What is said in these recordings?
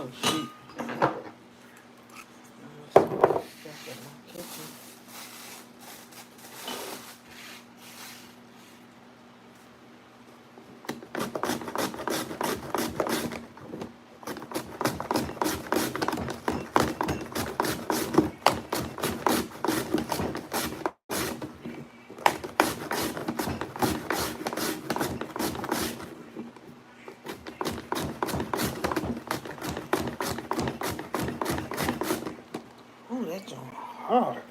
Oh, shoot. Stuff in my kitchen. Oh, that joint hard.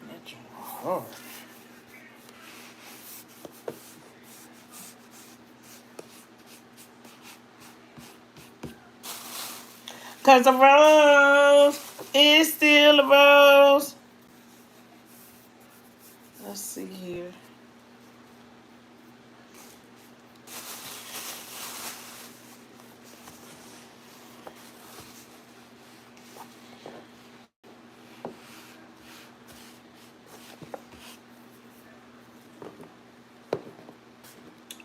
That joint hard. Cause the rose is still a rose. Let's see here.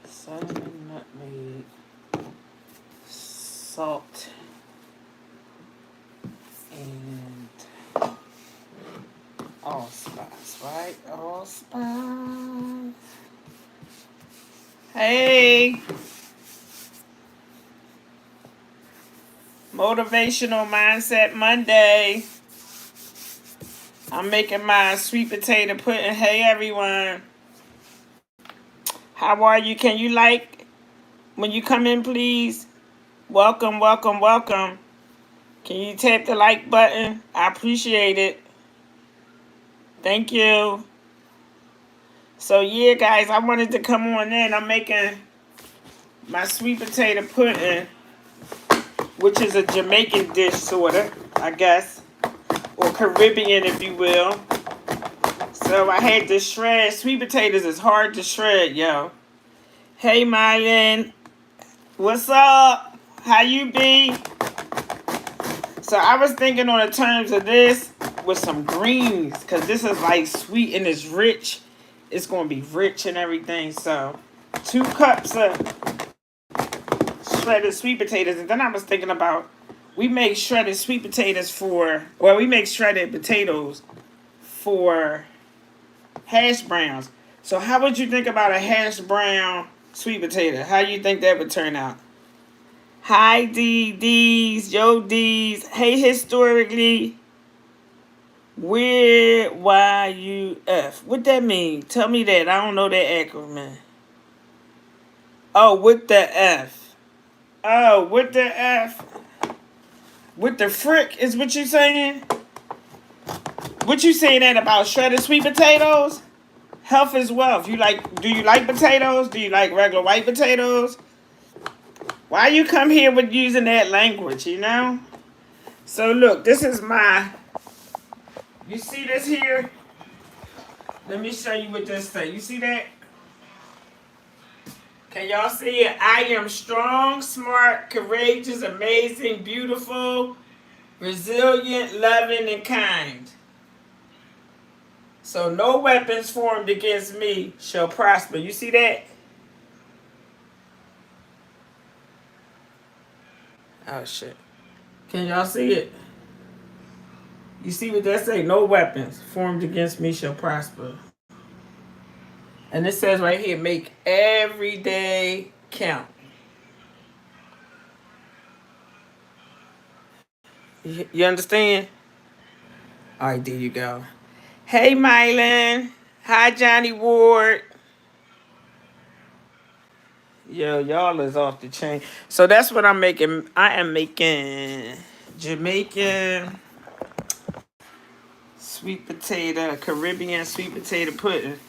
Cinnamon, nutmeg, salt, and allspice, right? Allspice. Hey, Motivational Mindset Monday. I'm making my sweet potato pudding. Hey, everyone. How are you? Can you like when you come in, please? Welcome, welcome, welcome. Can you tap the like button? I appreciate it. Thank you. So, yeah, guys, I wanted to come on in. I'm making my sweet potato pudding, which is a Jamaican dish, sort of, I guess, or Caribbean, if you will. So I had to shred. Sweet potatoes is hard to shred, yo. Hey, Mylan. What's up? How you be? So I was thinking on the terms of this with some greens, because this is like sweet and it's rich. It's going to be rich and everything. So 2 cups of shredded sweet potatoes. And then I was thinking about, we make shredded sweet potatoes we make shredded potatoes for hash browns. So how would you think about a hash brown sweet potato? How do you think that would turn out? Hi, D's, yo, D's. Hey, historically, where YUF? What that mean? Tell me that. I don't know that acronym. Oh, with the F. Oh, with the F. With the frick is what you saying? What you saying that about shredded sweet potatoes? Health is wealth. Do you like potatoes? Do you like regular white potatoes? Why you come here with using that language, you know? So look, this is you see this here? Let me show you what this say. You see that? Can y'all see it? I am strong, smart, courageous, amazing, beautiful, resilient, loving, and kind. So no weapons formed against me shall prosper. You see that? Oh shit. Can y'all see it? You see what that say? No weapons formed against me shall prosper. And it says right here, make every day count. You understand? All right, there you go. Hey, Mylan. Hi, Johnny Ward. Yo, y'all is off the chain. So that's what I'm making. I am making Jamaican sweet potato, Caribbean sweet potato pudding.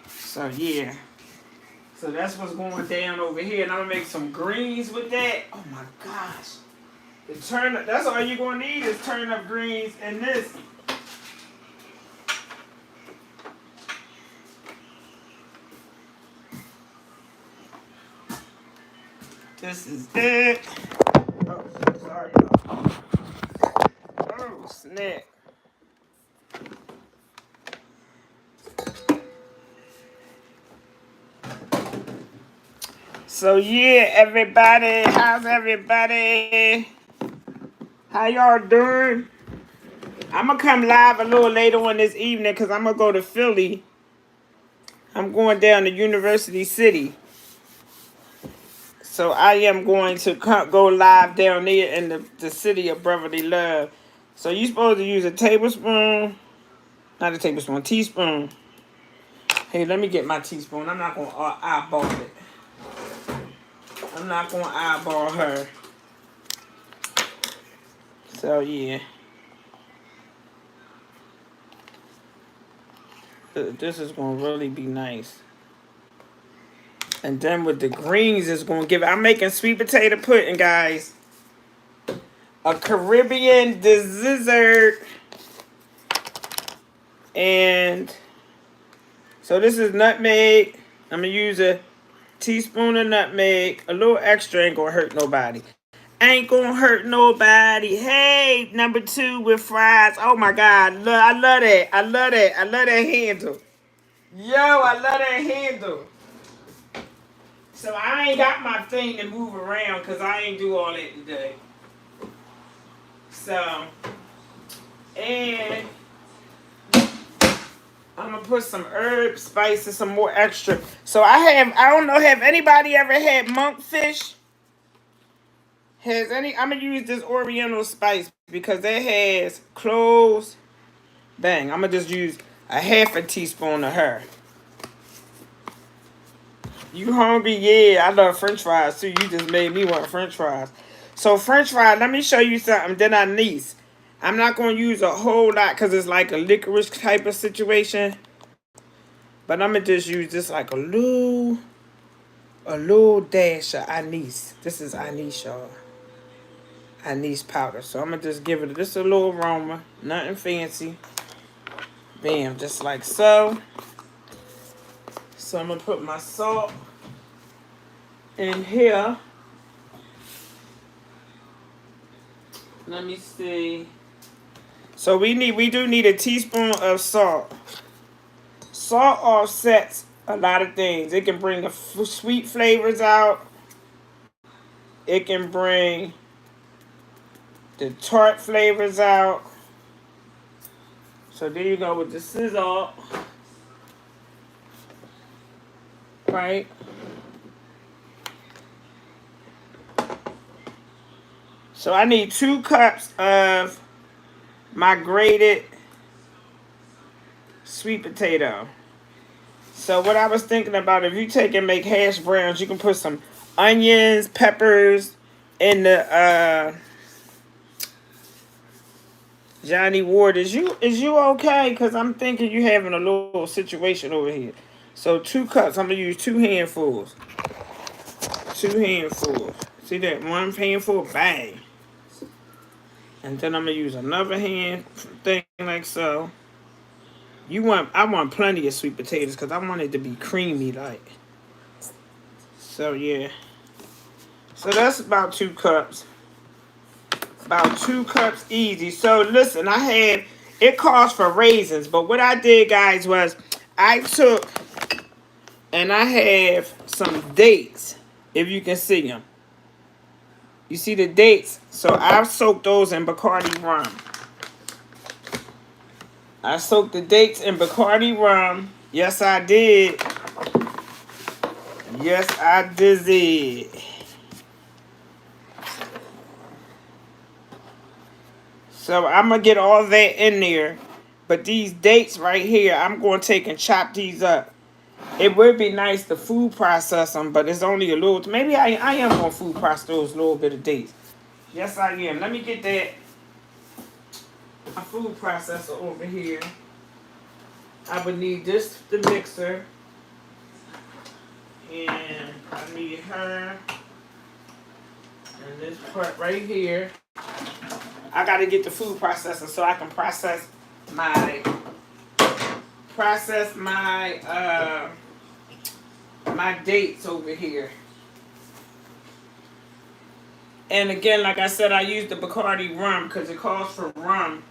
So yeah. So that's what's going down over here. And I'm gonna make some greens with that. Oh my gosh. The turnip, that's all you're gonna need is turnip greens and this. This is it. Oh, sorry. Oh, snap. So yeah, everybody, how's everybody? How y'all doing? I'm gonna come live a little later on this evening because I'm gonna go to Philly. I'm going down to University City. So I am going to go live down there in the city of brotherly love. So you're supposed to use a tablespoon, not a tablespoon, teaspoon. Hey, let me get my teaspoon. I'm not going to eyeball it. I'm not going to eyeball her. So yeah. This is going to really be nice. And then with the greens, it's going to give it. I'm making sweet potato pudding, guys. A Caribbean dessert. And so this is nutmeg. I'm going to use a teaspoon of nutmeg. A little extra ain't going to hurt nobody. Ain't going to hurt nobody. Hey, number 2 with fries. Oh, my God. I love that. I love that. I love that handle. Yo, I love that handle. So I ain't got my thing to move around because I ain't do all that today. So, and I'm gonna put some herbs, spices, some more extra. So I don't know, have anybody ever had monkfish? I'm gonna use this Oriental spice because it has cloves. Bang, I'm gonna just use a half a teaspoon of her. You hungry? Yeah, I love french fries too. You just made me want french fries. So french fries, let me show you something. Then I niece. I'm not going to use a whole lot because it's like a licorice type of situation. But I'm going to just use this like a little dash of anise. This is anise, y'all. Anise powder. So I'm going to just give it just a little aroma. Nothing fancy. Bam, just like so. So I'm going to put my salt in here. Let me see. So we do need a teaspoon of salt. Salt offsets a lot of things. It can bring the sweet flavors out. It can bring the tart flavors out. So there you go with the sizzle. Right? So I need 2 cups of my grated sweet potato. So what I was thinking about, if you take and make hash browns, you can put some onions, peppers in the Johnny Ward, is you okay? Because I'm thinking you having a little situation over here. So 2 cups. I'm going to use 2 handfuls. 2 handfuls. See that? 1 handful, bang. And then I'm going to use another hand thing like so. I want plenty of sweet potatoes because I want it to be creamy like. So yeah. So that's about 2 cups. About 2 cups easy. So listen, I had It calls for raisins, but what I did, guys, was I took and I have some dates. If you can see them, you see the dates. So I've soaked those in Bacardi rum. I soaked the dates in Bacardi rum. Yes, I did. Yes, I did. So I'm going to get all that in there. But these dates right here, I'm going to take and chop these up. It would be nice to food process them, but it's only a little. Maybe I am going to food process those little bit of dates. Yes, I am. Let me get that a food processor over here. I would need this, the mixer. And I need her. And this part right here. I got to get the food processor so I can process my my dates over here. And again, like I said, I use the Bacardi rum because it calls for rum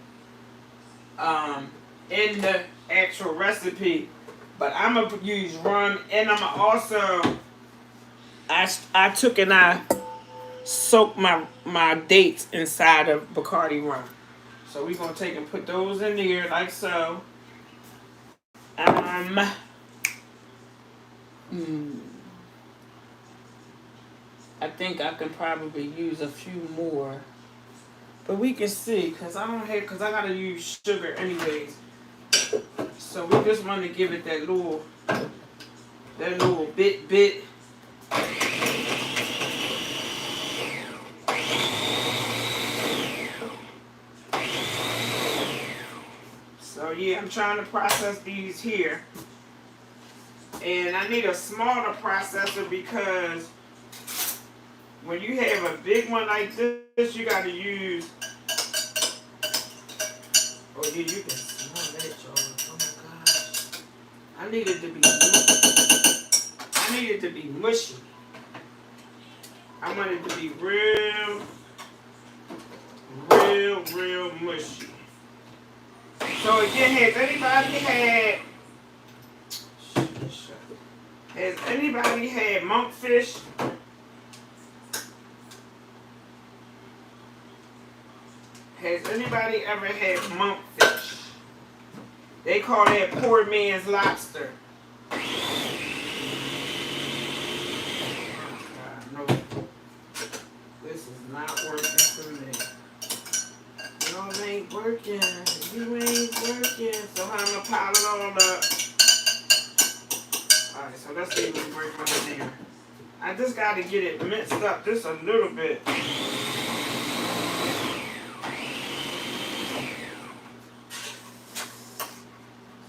in the actual recipe. But I'm going to use rum, and I'm also, I took and I soaked my dates inside of Bacardi rum. So we're going to take and put those in there like so. I think I can probably use a few more. But we can see, because I got to use sugar anyways. So we just want to give it that little bit. So yeah, I'm trying to process these here. And I need a smaller processor because when you have a big one like this, you got to use. Oh yeah, you can smell that, y'all. Oh my gosh. I need it to be mushy. I want it to be real mushy. So again, has anybody had monkfish? Has anybody ever had monkfish? They call that poor man's lobster. No, this is not working for me. No, it ain't working. You ain't working. So I'm gonna pile it all up. Alright, so let's see what's working in there. I just gotta get it mixed up just a little bit.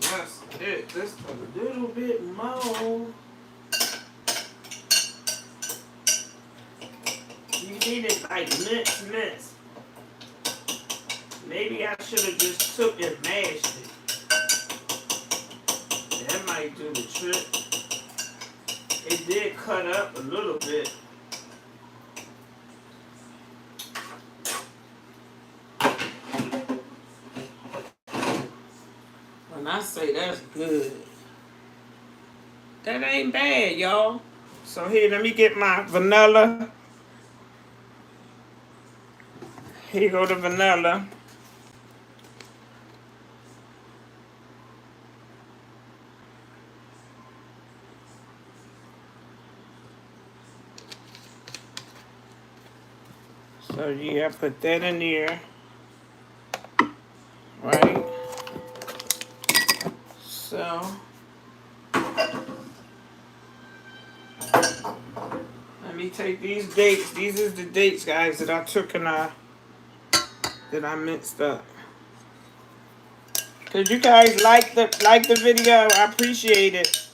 That's it. Just a little bit more. You need it like mince. Maybe I should have just took and mashed it. That might do the trick. It did cut up a little bit. When I say that's good, that ain't bad, y'all. So here, let me get my vanilla. Here go the vanilla. So yeah, I put that in there. Right? So let me take these dates. These is the dates, guys, that I took and that I mixed up. Cause you guys like the video, I appreciate it.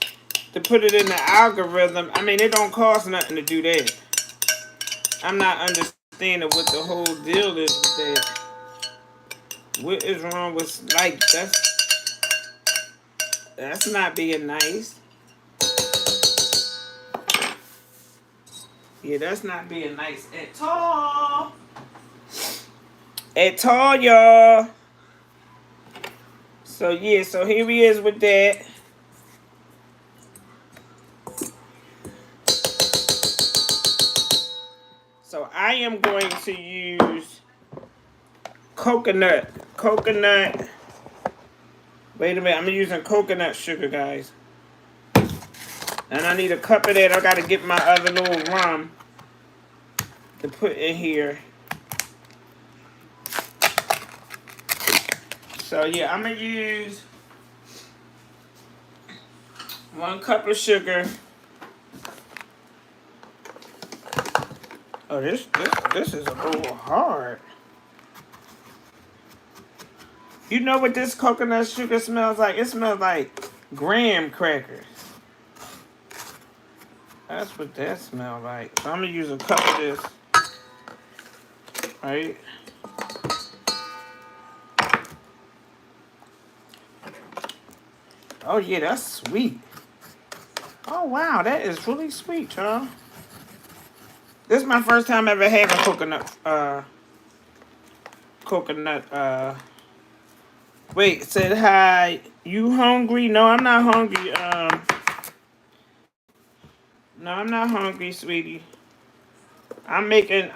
To put it in the algorithm. I mean, it don't cost nothing to do that. I'm not understanding what the whole deal is with that. What is wrong with like that's not being nice. Yeah, that's not being nice at all. At all, y'all. So yeah, so here he is with that. So I am going to use coconut. Wait a minute, I'm using coconut sugar, guys. And I need a cup of that. I gotta get my other little rum to put in here. So yeah, I'm gonna use 1 cup of sugar. Oh, this is a little hard. You know what this coconut sugar smells like? It smells like graham crackers. That's what that smells like. So I'm gonna use a cup of this. Right? Oh yeah, that's sweet. Oh wow, that is really sweet, y'all. This is my first time ever having coconut. Wait, said hi. You hungry? No, I'm not hungry. No, I'm not hungry, sweetie. I'm making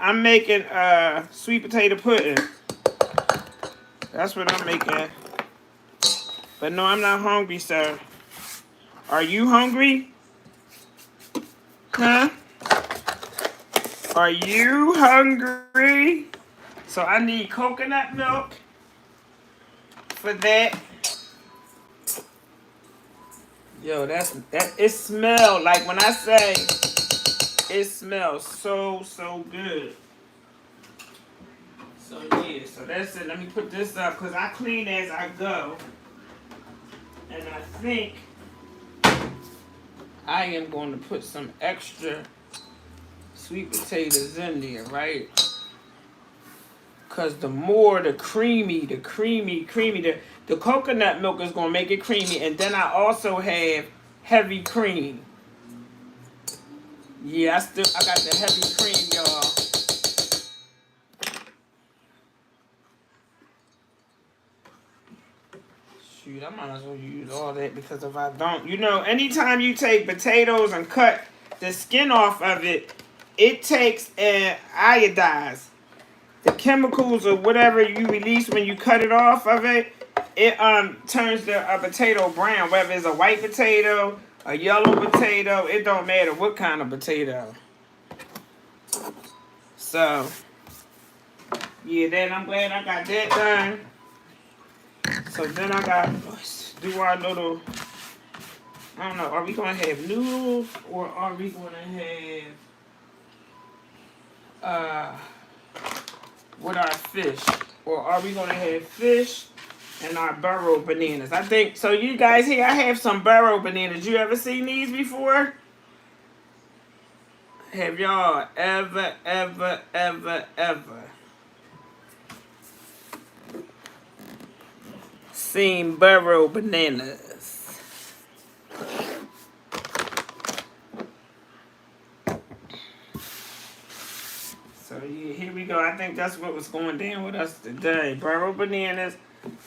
sweet potato pudding. That's what I'm making. But no, I'm not hungry, sir. Are you hungry? Huh? Are you hungry? So I need coconut milk for that. Yo, that it smells like, when I say it smells so good. So yeah, so that's it. Let me put this up because I clean as I go. And I think I am going to put some extra sweet potatoes in there, right? Because the more the coconut milk is going to make it creamy. And then I also have heavy cream. Yeah, I got the heavy cream, y'all. Shoot, I might as well use all that because if I don't, anytime you take potatoes and cut the skin off of it, it takes and iodize. The chemicals or whatever you release when you cut it off of it, it turns the potato brown. Whether it's a white potato, a yellow potato, it don't matter what kind of potato. So yeah, then I'm glad I got that done. So then I got do our little. I don't know. Are we gonna have noodles or are we gonna have with our fish, or are we gonna have fish and our burro bananas? I think so. You guys here, I have some burro bananas. You ever seen these before? Have y'all ever seen burro bananas? So yeah, here we go. I think that's what was going down with us today. Burro bananas,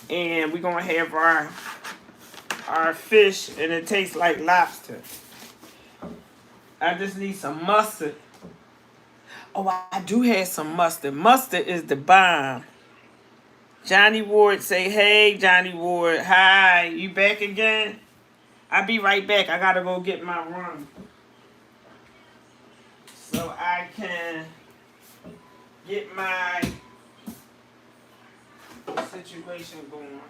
and we're gonna have our fish, and it tastes like lobster. I just need some mustard. Oh, I do have some mustard. Mustard is the bomb. Johnny Ward say, hey, Johnny Ward. Hi, you back again? I'll be right back. I gotta go get my rum so I can get my situation going.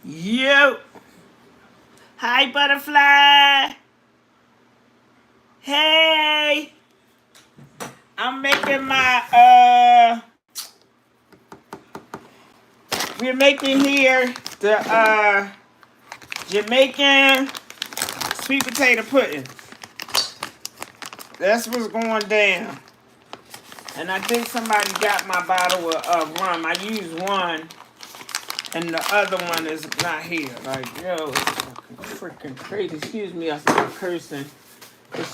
Yo. Hi, butterfly. Hey. I'm making my, we're making here the, Jamaican sweet potato pudding. That's what's going down. And I think somebody got my bottle of rum. I used one, and the other one is not here. Like, yo, it's fucking freaking crazy. Excuse me, I start cursing. It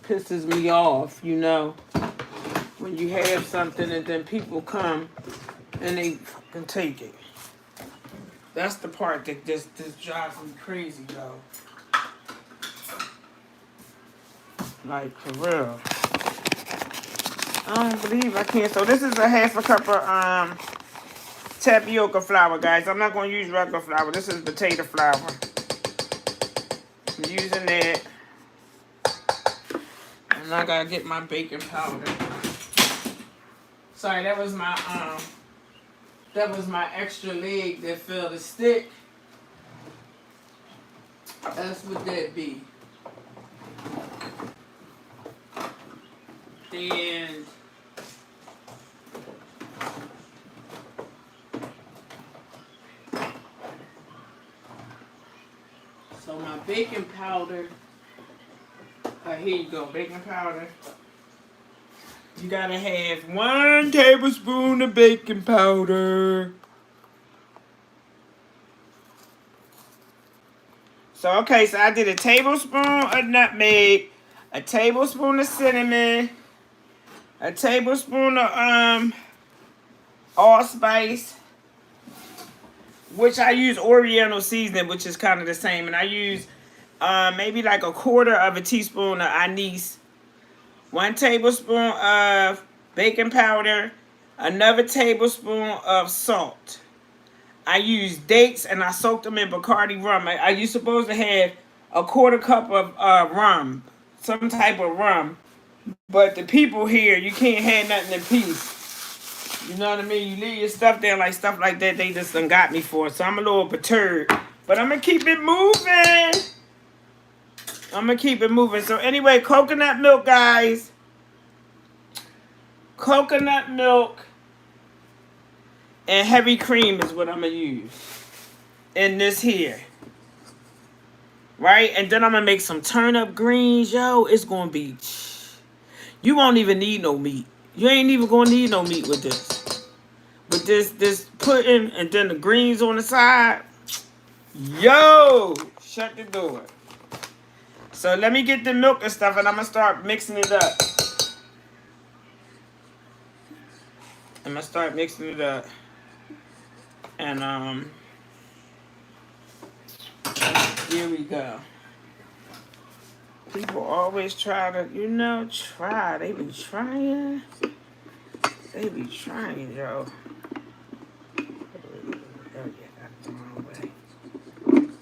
pisses me off, you know, when you have something and then people come and they fucking take it. That's the part that just drives me crazy, though. Like, for real. I don't believe I can. So this is a half a cup of tapioca flour, guys. I'm not going to use regular flour. This is potato flour. I'm using that. And I got to get my baking powder. Sorry, that was my extra leg that fell to stick. That's what that be. And so my baking powder, here you go, baking powder. You gotta have 1 tablespoon of baking powder. So, okay, so I did a tablespoon of nutmeg, a tablespoon of cinnamon, a tablespoon of allspice, which I use Oriental seasoning, which is kind of the same. And I use maybe like a quarter of a teaspoon of anise, 1 tablespoon of baking powder, another tablespoon of salt. I use dates and I soaked them in Bacardi rum. Are you supposed to have a quarter cup of rum, some type of rum? But the people here, you can't have nothing in peace. You know what I mean? You leave your stuff there, like stuff like that, they just done got me for. So I'm a little perturbed. But I'm going to keep it moving. I'm going to keep it moving. So anyway, coconut milk, guys. Coconut milk and heavy cream is what I'm going to use in this here. Right? And then I'm going to make some turnip greens. Yo, it's going to be... You won't even need no meat. You ain't even going to need no meat with this. With this pudding and then the greens on the side. Yo! Shut the door. So let me get the milk and stuff and I'm going to start mixing it up. I'm going to start mixing it up. And, here we go. People always try to, try. They be trying. They be trying, yo.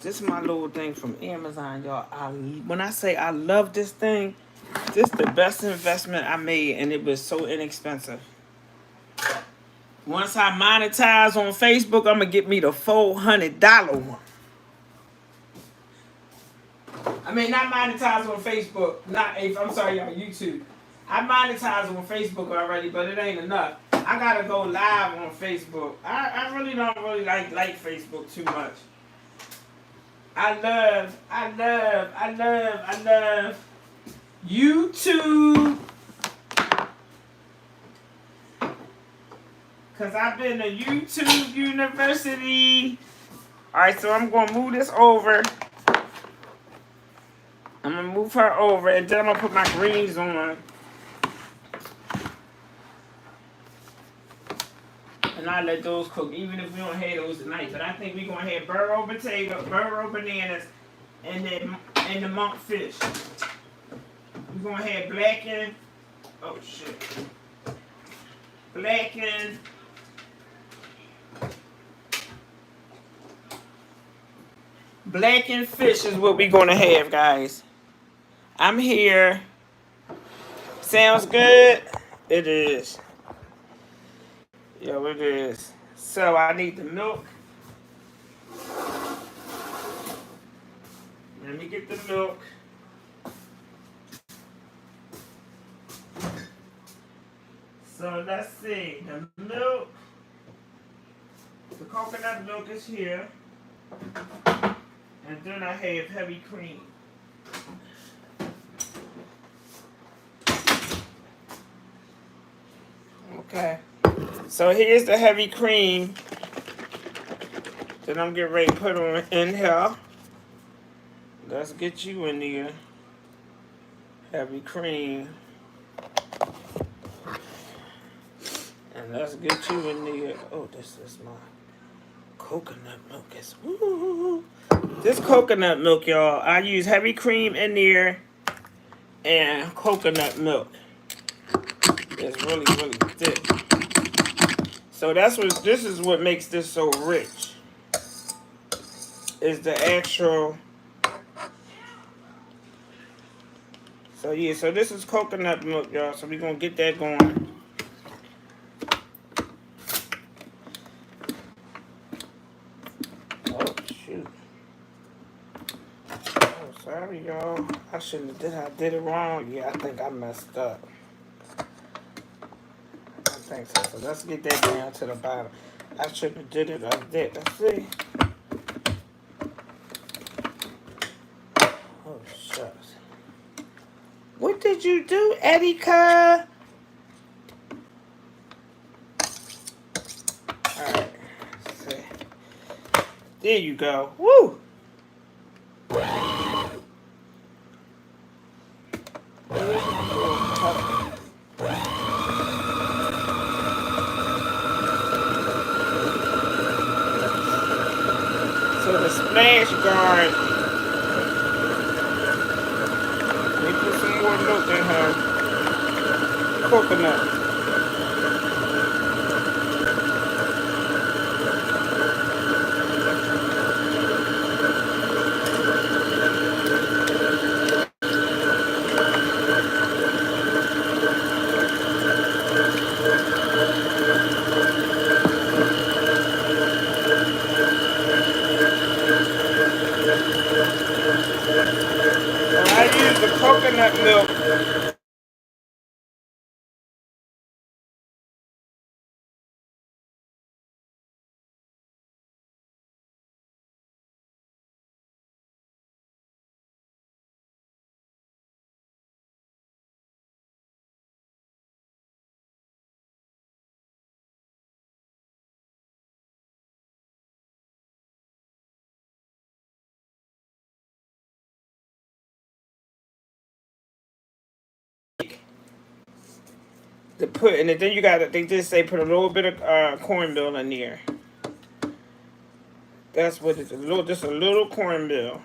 This is my little thing from Amazon, y'all. When I say I love this thing, this is the best investment I made, and it was so inexpensive. Once I monetize on Facebook, I'm going to get me the $400 one. I mean, not monetize on Facebook. I'm sorry, y'all, YouTube. I monetize on Facebook already, but it ain't enough. I got to go live on Facebook. I really don't like Facebook too much. I love YouTube. Because I've been to YouTube University. Alright, so I'm going to move this over. I'm going to move her over. And then I'm going to put my greens on. And I'll let those cook, even if we don't have those tonight. But I think we're going to have burro bananas, and the monk fish. We're going to have blackened fish is what we're going to have, guys. I'm here. Sounds good? It is. Yo, it is. So I need the milk. Let me get the milk. So let's see. The milk, the coconut milk is here. And then I have heavy cream. Okay. So here's the heavy cream that I'm getting ready to put on in here. Let's get you in there. Heavy cream. And let's get you in there. Oh, this is my coconut milk. It's woo. This coconut milk, y'all. I use heavy cream in there and coconut milk. It's really, really thick. So this is what makes this so rich. Is the actual. So yeah, so this is coconut milk, y'all. So we're gonna get that going. Oh shoot. Oh sorry y'all. I shouldn't have did it wrong. Yeah, I think I messed up. I think so. So let's get that down to the bottom. I shouldn't have did it like that. Let's see. Oh shucks. What did you do, Eddika? Alright. See. There you go. Woo! So the splash guard. Let me put some more milk in her. Coconut. I use the coconut milk. To put in it, then you gotta. They just say put a little bit of cornmeal in there. That's what it's just a little cornmeal.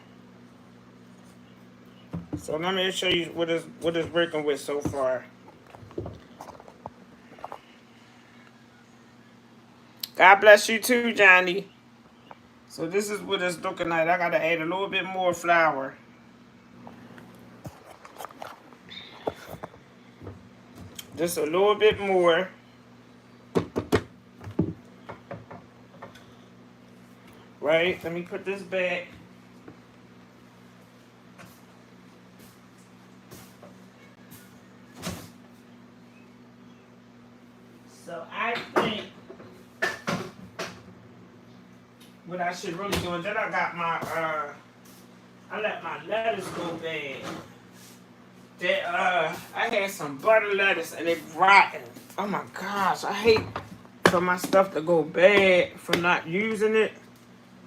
So let me show you what it's working with so far. God bless you too, Johnny. So this is what it's looking like. I gotta add a little bit more flour. Just a little bit more. Right? Let me put this back. So I think what I should really do is then I got my I let my lettuce go bad. That I had some butter lettuce and it rotten. Oh my gosh, I hate for my stuff to go bad from not using it.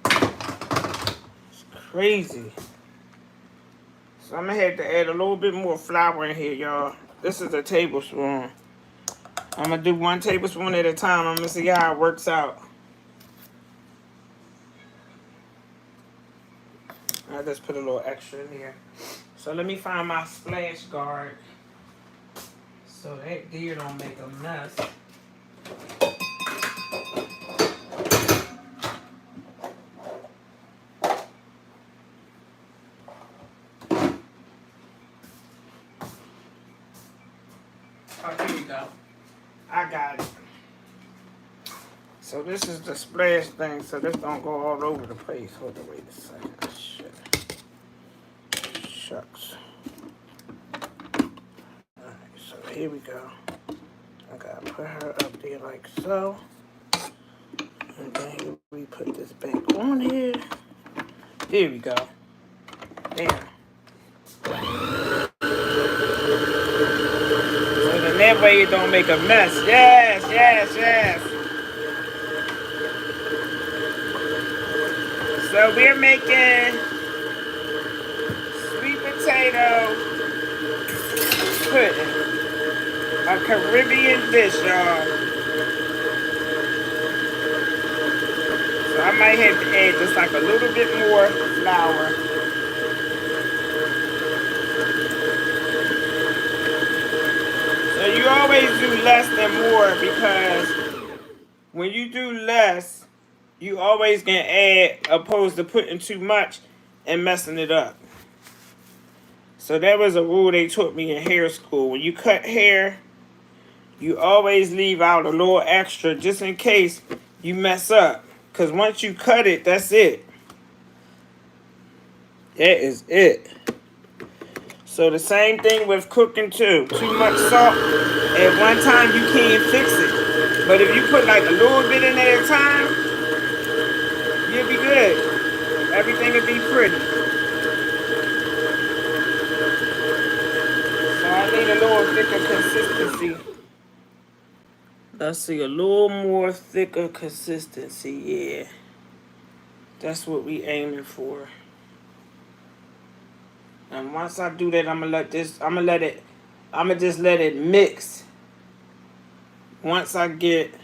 It's crazy. So I'm gonna have to add a little bit more flour in here, y'all. This is a tablespoon. I'm gonna do 1 tablespoon at a time. I'm gonna see how it works out. I just put a little extra in here. So let me find my splash guard so that deer don't make a mess. Oh, here we go. I got it. So this is the splash thing, so this don't go all over the place. Hold on, wait a second. Shit. shucks. Alright, so here we go. I gotta put her up there like so. And then we put this back on here. There we go. There. So then that way it don't make a mess. Yes, yes, yes. So we're making sweet potato pudding. A Caribbean dish, y'all. So I might have to add just like a little bit more flour. So you always do less than more, because when you do less, you always can add opposed to putting too much and messing it up. So that was a rule they taught me in hair school. When you cut hair, you always leave out a little extra just in case you mess up. Because once you cut it, that's it. That is it. So the same thing with cooking too. Too much salt at one time, you can't fix it. But if you put like a little bit in at a time, you'll be good. Everything will be pretty. So I need a little thicker consistency. Let's see, a little more thicker consistency, yeah. That's what we aiming for. And once I do that, I'm gonna just let it mix. Once I get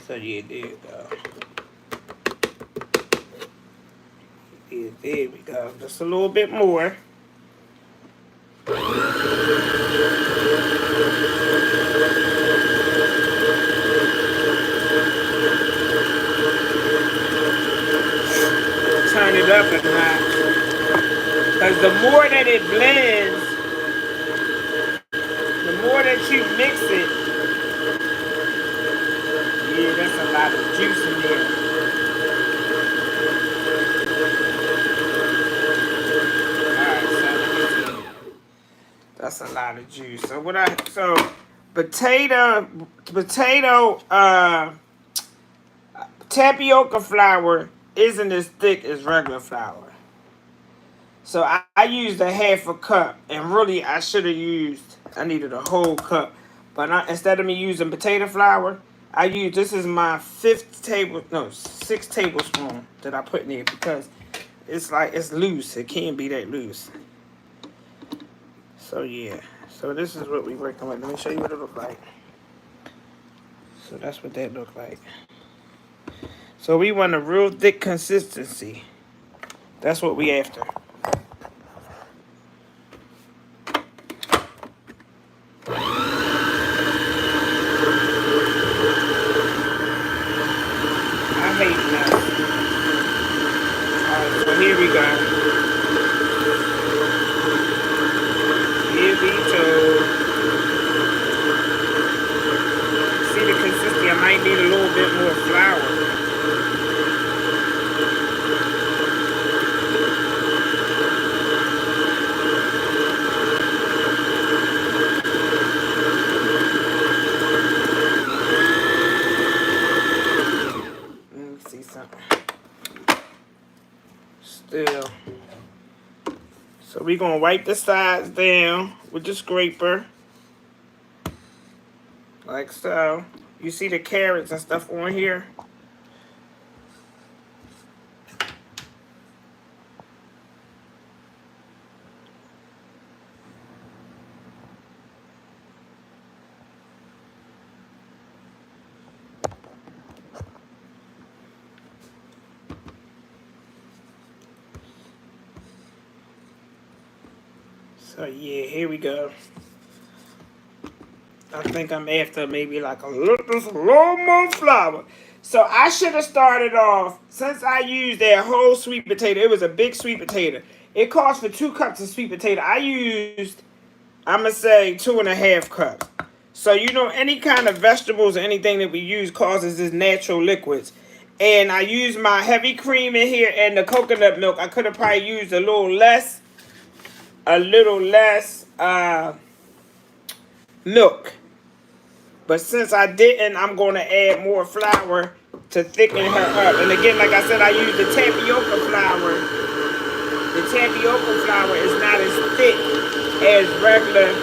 so yeah, there you go. Yeah, there we go. Just a little bit more. Turn it up a notch. Because the more that it blends, the more that you mix it, yeah, that's a lot of juice in there. Alright, so let me see. That's a lot of juice. So potato tapioca flour isn't as thick as regular flour. So I used a half a cup, and really I needed a whole cup. But instead of me using potato flour, this is my 6 tablespoon that I put in there, because it's loose. It can't be that loose. So yeah, so this is what we're working with. Let me show you what it looks like. So that's what that looked like. So we want a real thick consistency. That's what we after. I hate mess. Alright, so here we go. Here we go. See the consistency? I might need a little bit more flour. Still. So we're going to wipe the sides down with the scraper. Like so. You see the carrots and stuff on here? So yeah, here we go. I think I'm after maybe like a little more flour. So I should have started off, since I used that whole sweet potato, it was a big sweet potato. It cost for 2 cups of sweet potato. I used, I'm going to say 2.5 cups. So, any kind of vegetables or anything that we use causes this natural liquids. And I used my heavy cream in here and the coconut milk. I could have probably used a little less milk. But since I didn't, I'm going to add more flour to thicken her up. And again, like I said, I used the tapioca flour. The tapioca flour is not as thick as regular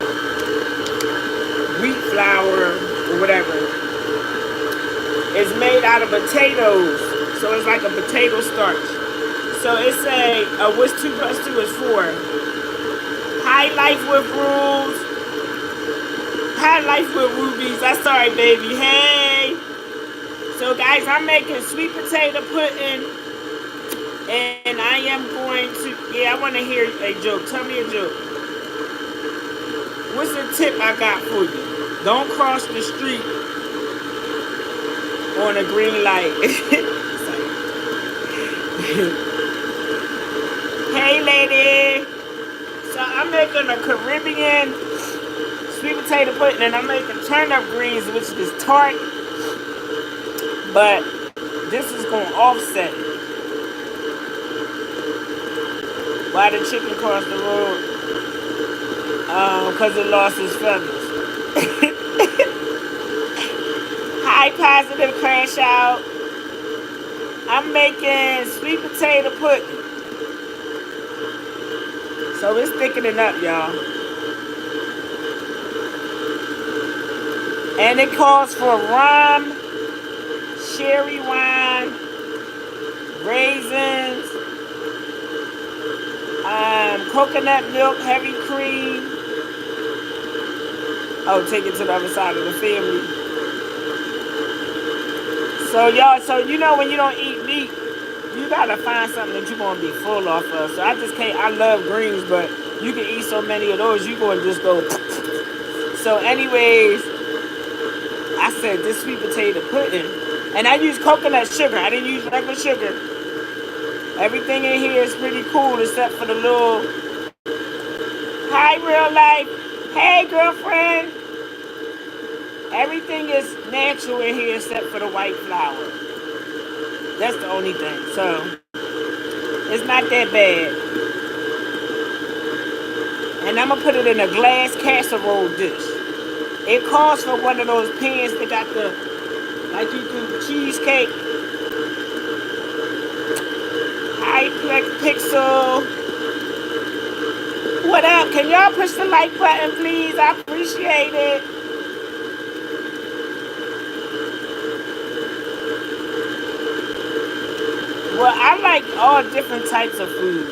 wheat flour or whatever. It's made out of potatoes. So it's like a potato starch. So it's what's 2 plus 2 is 4. High life with rules. High life with rubies. I'm sorry, baby. Hey. So guys, I'm making sweet potato pudding. And I am going to, I want to hear a joke. Tell me a joke. What's the tip I got for you? Don't cross the street on a green light. Hey, lady. So I'm making a Caribbean sweet potato pudding, and I'm making turnip greens, which is tart. But this is going to offset it. Why the chicken crossed the road? Because it lost its feathers. Hi, Positive Crash Out. I'm making sweet potato pudding. So it's thickening up, y'all. And it calls for rum, cherry wine, raisins, coconut milk, heavy cream. Oh, take it to the other side of the family. So y'all, you know when you don't eat meat, you gotta find something that you're gonna be full off of. So I just can't, I love greens, but you can eat so many of those, you gonna just go. So anyways, I said this sweet potato pudding. And I used coconut sugar. I didn't use regular sugar. Everything in here is pretty cool except for the little... Hi, real life. Hey, girlfriend. Everything is natural in here except for the white flour. That's the only thing. So, it's not that bad. And I'm going to put it in a glass casserole dish. It calls for one of those pans that got the... Like you do cheesecake. Hi, Pixel. What up? Can y'all push the like button, please? I appreciate it. Well, I like all different types of food.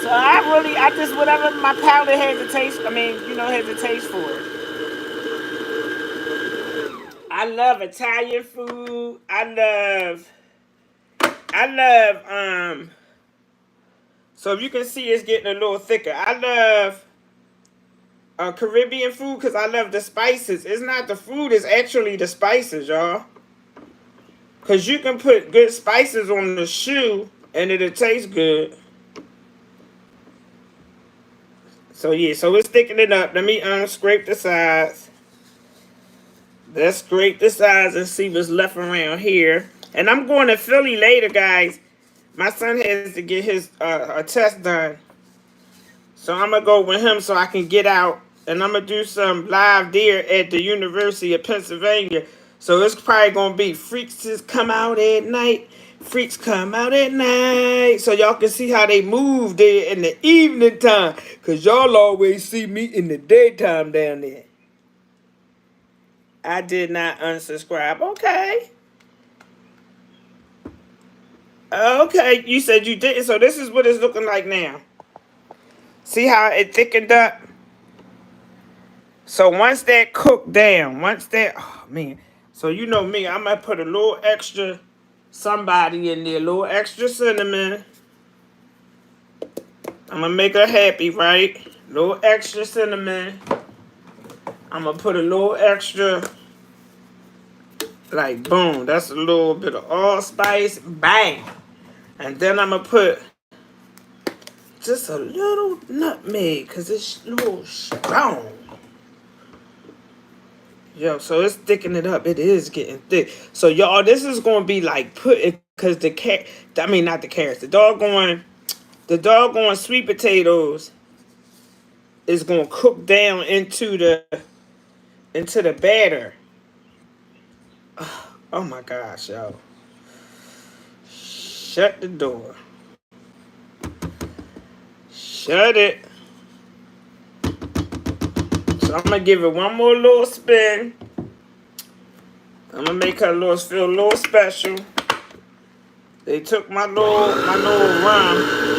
So I just, whatever my palate has a taste, has a taste for it. I love Italian food. I love, so if you can see it's getting a little thicker. I love Caribbean food because I love the spices. It's not the food, it's actually the spices, y'all. Because you can put good spices on the shoe and it'll taste good. So yeah, so it's thickening up. Let me scrape the sides. Let's scrape the sides and see what's left around here. And I'm going to Philly later, guys. My son has to get his a test done. So I'm going to go with him so I can get out. And I'm going to do some live there at the University of Pennsylvania. So it's probably going to be Freaks come out at night. Freaks come out at night. So y'all can see how they move there in the evening time. Because y'all always see me in the daytime down there. I did not unsubscribe. Okay. Okay, you said you didn't. So this is what it's looking like now. See how it thickened up? So once that cooked down, oh man. So you know me, I might put a little extra somebody in there, a little extra cinnamon. I'm gonna make her happy, right? A little extra cinnamon. I'm gonna put a little extra, like boom, that's a little bit of allspice, bang. And then I'm gonna put just a little nutmeg, because it's a little strong. Yo, so it's thickening it up. It is getting thick. So y'all, this is gonna be like put it because I mean not the carrots. The doggone sweet potatoes is gonna cook down into the batter. Oh my gosh, yo. Shut the door. Shut it. So I'm gonna give it one more little spin. I'm gonna make her feel a little special. They took my little rum.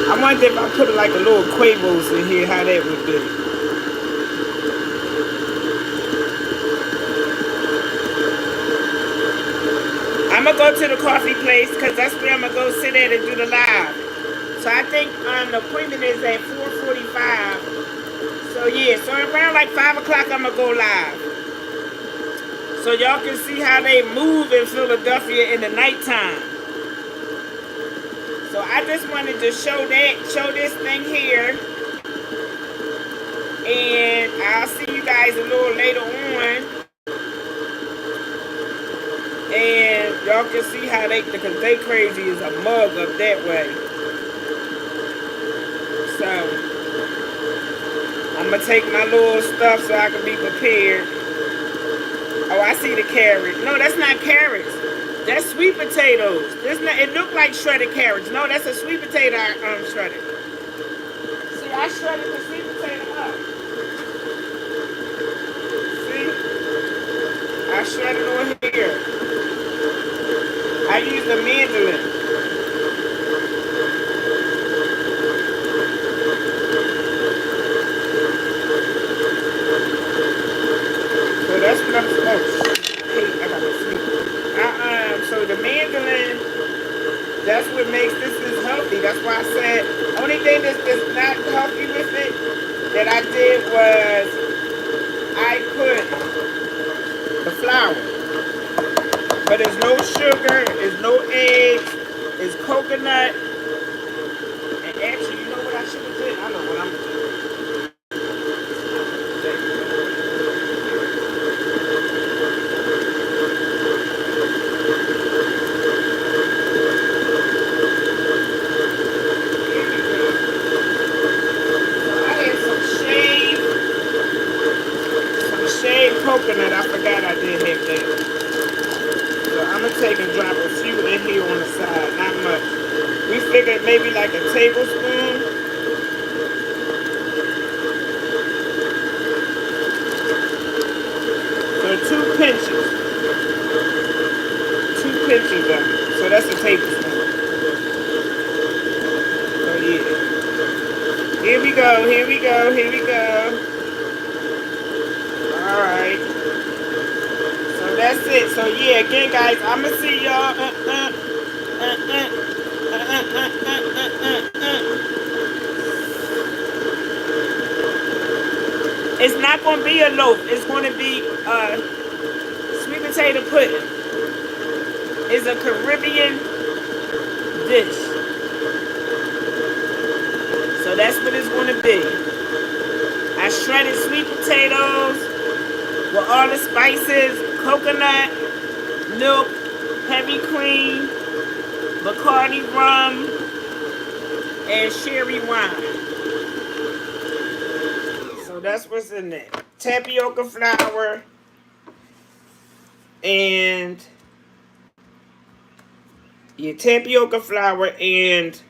I wonder if I put like a little Quavos in here, how that would be. I'm gonna go to the coffee place because that's where I'm gonna go sit at and do the live. So I think the appointment is at 4:45. So yeah, so around like 5 o'clock I'm gonna go live. So y'all can see how they move in Philadelphia in the nighttime. So I just wanted to show this thing here. And I'll see you guys a little later on. And y'all can see how because they crazy as a mug up that way. So I'm gonna take my little stuff so I can be prepared. Oh, I see the carrot. No, that's not carrots. That's sweet potatoes. It looked like shredded carrots. No, that's a sweet potato I shredded. See, I shredded the sweet potato up. See? I shredded on here. I used a mandolin. So that's what I'm supposed to. Hey, I got to sleep. So the mandolin, that's what makes this is healthy. That's why I said only thing that's not healthy with it that I did was I put the flour. But there's no sugar, there's no eggs, it's coconut. And actually, you know what I should have did? I know what I'm gonna do. Coconut, I forgot I did have that. So I'm gonna take and drop a few in here on the side, not much. We figured maybe like a tablespoon. So 2 pinches. 2 pinches of it. So that's a tablespoon. So yeah. Here we go, here we go, here we go. Alright. So that's it. So yeah, again guys, I'ma see y'all. It's not gonna be a loaf, it's gonna be sweet potato pudding. It's a Caribbean dish. So that's what it's gonna be. I shredded sweet potatoes with all the spices, coconut, milk, heavy cream, Bacardi rum, and sherry wine. So that's what's in there. Tapioca flour and tapioca flour and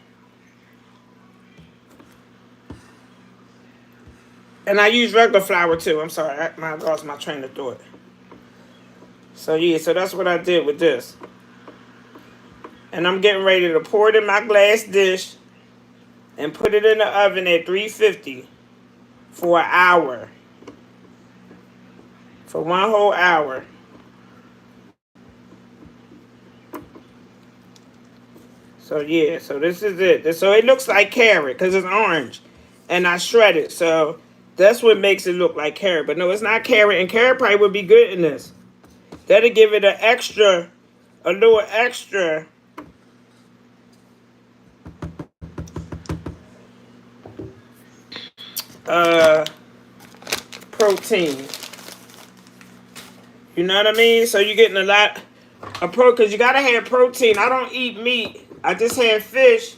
I use regular flour too. I'm sorry, I lost my train of thought. So yeah, so that's what I did with this. And I'm getting ready to pour it in my glass dish and put it in the oven at 350 for an hour. For 1 whole hour. So yeah, so this is it. So it looks like carrot because it's orange. And I shred it. So that's what makes it look like carrot. But no, it's not carrot. And carrot probably would be good in this. That'll give it a little extra protein. You know what I mean? So you're getting a lot of because you gotta have protein. I don't eat meat. I just have fish,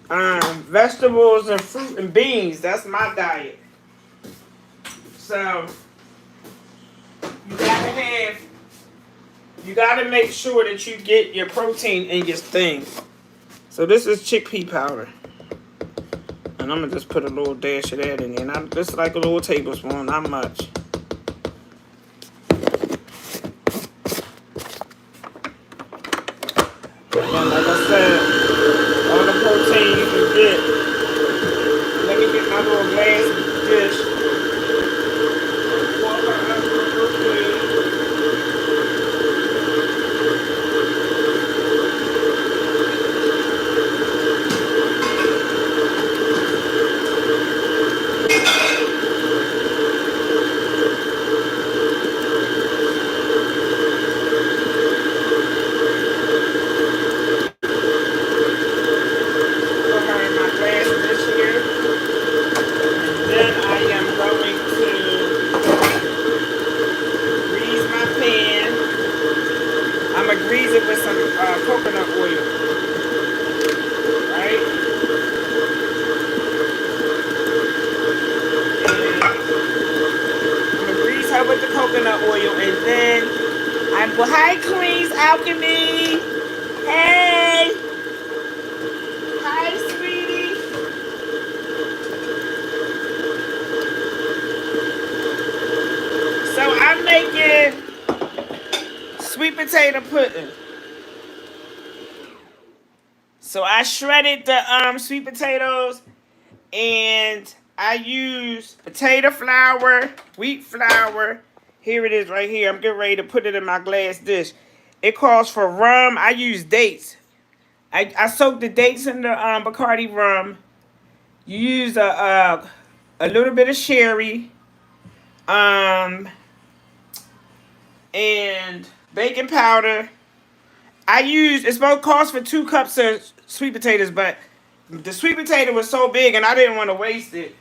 vegetables, and fruit and beans. That's my diet. So you gotta make sure that you get your protein in your thing. So this is chickpea powder. And I'm gonna just put a little dash of that in there. And just like a little tablespoon, not much. And like I said, all the protein you can get. Let me get my little glass dish. Coconut oil, right? And I'm gonna grease her with the coconut oil, and then well, hi, Queen's Alchemy. Hey, hi, sweetie. So I'm making sweet potato pudding. So I shredded the sweet potatoes, and I used potato flour, wheat flour. Here it is right here. I'm getting ready to put it in my glass dish. It calls for rum. I use dates. I soak the dates in the Bacardi rum. You use a little bit of sherry, and baking powder. It's supposed to cost for 2 cups of sweet potatoes, but the sweet potato was so big and I didn't want to waste it.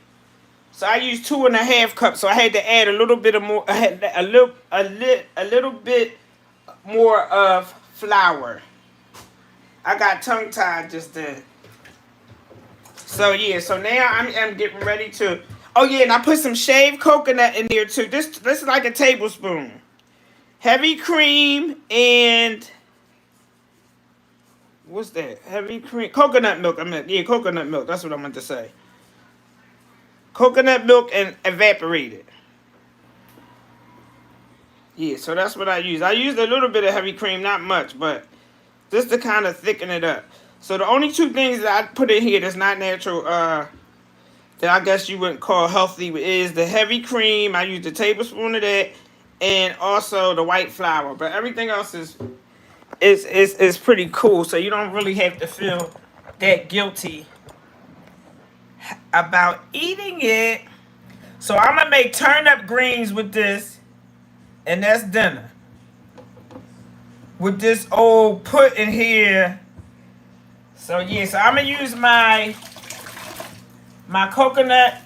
So I used 2.5 cups. So I had to add a little bit of more, a little bit more of flour. I got tongue tied just then. So yeah, so now I'm getting ready to, oh yeah, and I put some shaved coconut in there too. This is like a tablespoon. Heavy cream and what's that? Heavy cream, coconut milk. Coconut milk. That's what I meant to say. Coconut milk and evaporated. Yeah, so that's what I use. I used a little bit of heavy cream, not much, but just to kind of thicken it up. So the only 2 things that I put in here that's not natural, that I guess you wouldn't call healthy, is the heavy cream. I used a tablespoon of that, and also the white flour. But everything else is pretty cool, so you don't really have to feel that guilty about eating it. So I'm gonna make turnip greens with this, and that's dinner. With this old put in here. So yeah, so I'm gonna use my coconut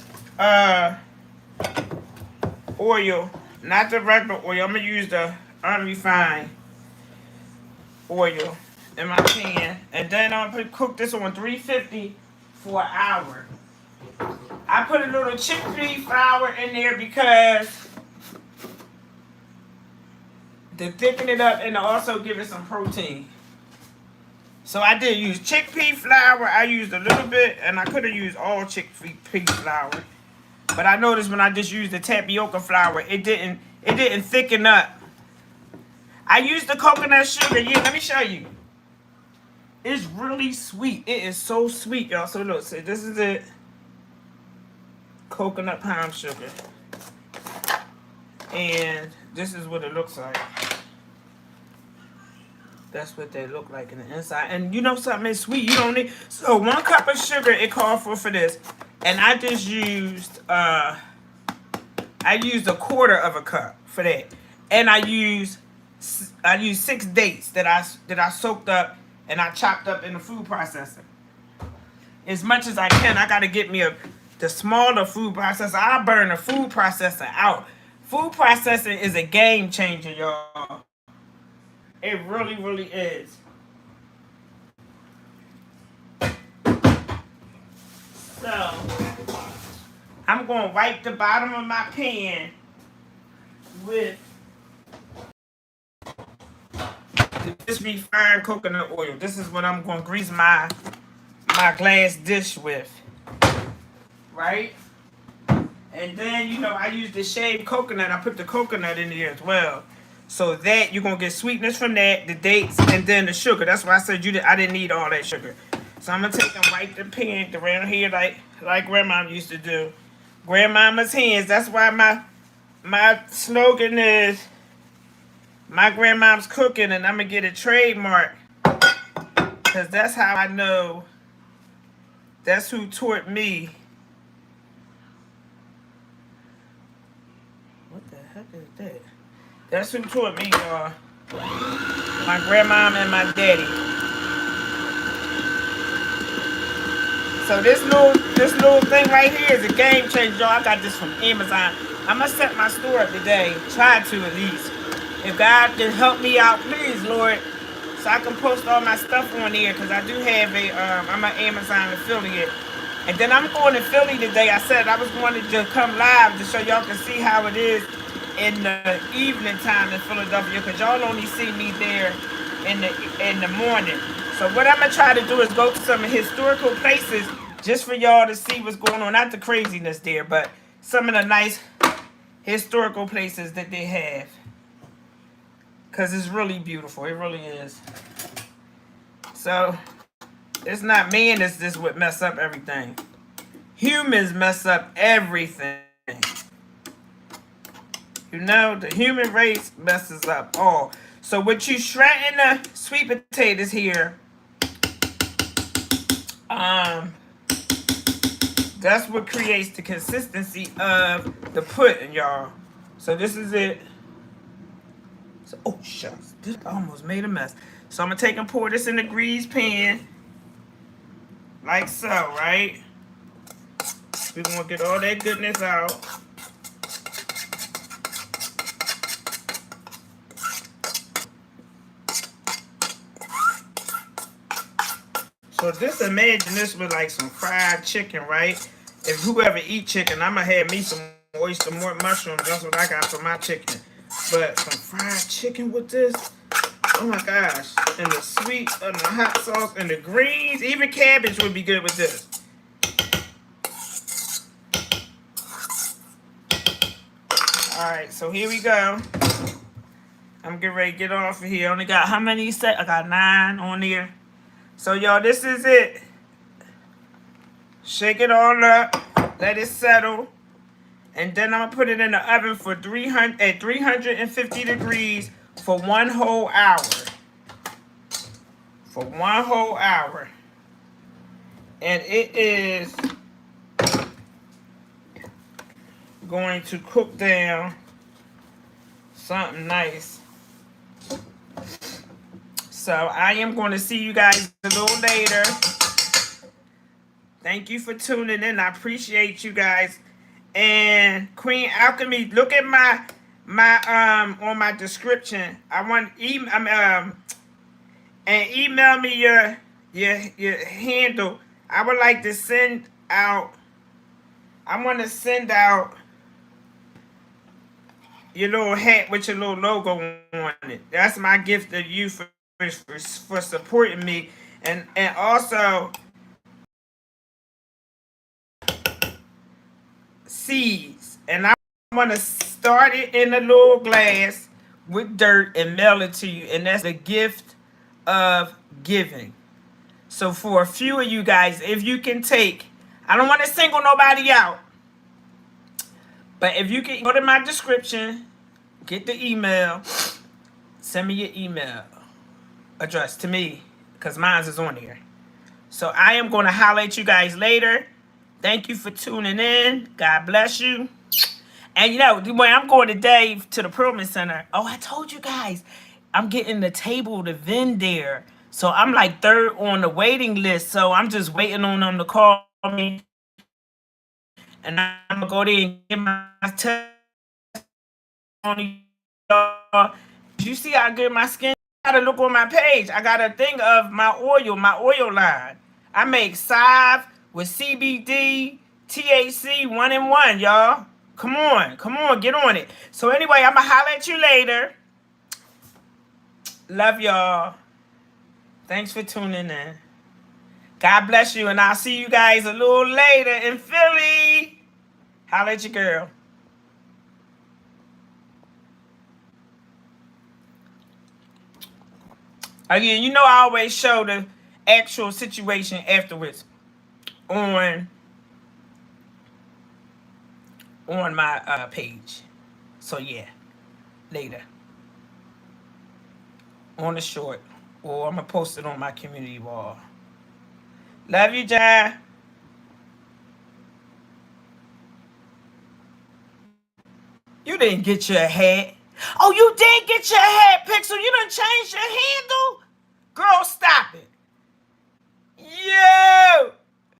oil, not the regular oil. I'm gonna use the unrefined oil in my pan, and then I'm gonna cook this on 350 for an hour. I put a little chickpea flour in there because to thicken it up and to also give it some protein. So I did use chickpea flour. I used a little bit, and I could have used all chickpea flour, but I noticed when I just used the tapioca flour, it didn't thicken up. I used the coconut sugar. Yeah, let me show you. It's really sweet. It is so sweet, y'all. So look, so this is it. Coconut palm sugar. And this is what it looks like. That's what they look like in the inside. And you know something, it's sweet. You don't need, so 1 cup of sugar it called for this. And I just used I used 1/4 cup for that. And I used 6 dates that I soaked up and I chopped up in the food processor. As much as I can, I gotta get me the smaller food processor. I burn the food processor out Food processing is a game changer, y'all. It really, really is. So, I'm going to wipe the bottom of my pan with this refined coconut oil. This is what I'm going to grease my glass dish with, right? And then, I use the shaved coconut. I put the coconut in there as well. So that you're going to get sweetness from that, the dates, and then the sugar. That's why I said I didn't need all that sugar. So I'm going to take and wipe the pan around here like Grandma used to do. Grandmama's hands. That's why my slogan is, my grandmom's cooking, and I'm going to get a trademark. Because that's how I know that's who taught me. What the heck is that? That's who taught me, y'all. My grandmom and my daddy. So this little thing right here is a game changer, y'all. I got this from Amazon. I'm gonna set my store up today. Try to, at least. If God can help me out, please, Lord, so I can post all my stuff on here, because I do have I'm an Amazon affiliate. And then I'm going to Philly today. I said I was going to just come live to show y'all can see how it is in the evening time in Philadelphia, because y'all only see me there in the morning. So what I'm gonna try to do is go to some historical places just for y'all to see what's going on. Not the craziness there, but some of the nice historical places that they have, because it's really beautiful. It really is. So it's not man that's this what mess up everything. Humans mess up everything. The human race messes up all. So with you shredding the sweet potatoes here, that's what creates the consistency of the pudding, y'all. So this is it. So, oh shucks, this almost made a mess. So I'm gonna take and pour this in the grease pan, like so, right? We're gonna get all that goodness out. So just imagine this with like some fried chicken, right? If whoever eat chicken, I'm gonna have me some oyster mushrooms. That's what I got for my chicken. But some fried chicken with this, oh my gosh. And the sweet and the hot sauce and the greens, even cabbage would be good with this. Alright, so here we go. I'm getting ready to get off of here. I only got how many set? I got 9 on here. So y'all, this is it. Shake it all up. Let it settle. And then I'm going to put it in the oven for 350 degrees for 1 whole hour. For 1 whole hour. And it is going to cook down something nice. So I am going to see you guys a little later. Thank you for tuning in. I appreciate you guys. And Queen Alchemy, look at my on my description. I want and email me your handle. I would like to send out. I want to send out your little hat with your little logo on it. That's my gift to you for supporting me, and also seeds. And I want to start it in a little glass with dirt and mail it to you, and that's the gift of giving. So for a few of you guys, if you can take, I don't want to single nobody out, but if you can go to my description, get the email, send me your email address to me, because mine is on here. So I am going to holler at you guys later. Thank you for tuning in. God bless you. And when I'm going today to the Perlman Center, I told you guys, I'm getting the table to vend there. So I'm like 3rd on the waiting list. So I'm just waiting on them to call me. And I'm going to go there and get my on y'all. You see how good my skin? I gotta look on my page. I got a thing of my oil line. I make salve with CBD, THC, 1-in-1, y'all. Come on, get on it. So anyway, I'ma holler at you later. Love y'all. Thanks for tuning in. God bless you, and I'll see you guys a little later in Philly. Holla at your girl. Again, you know I always show the actual situation afterwards on my page. So yeah, later on the short, or I'm gonna post it on my community wall. Love you, John. You didn't get your hat. Oh, you did get your hat, Pixel. You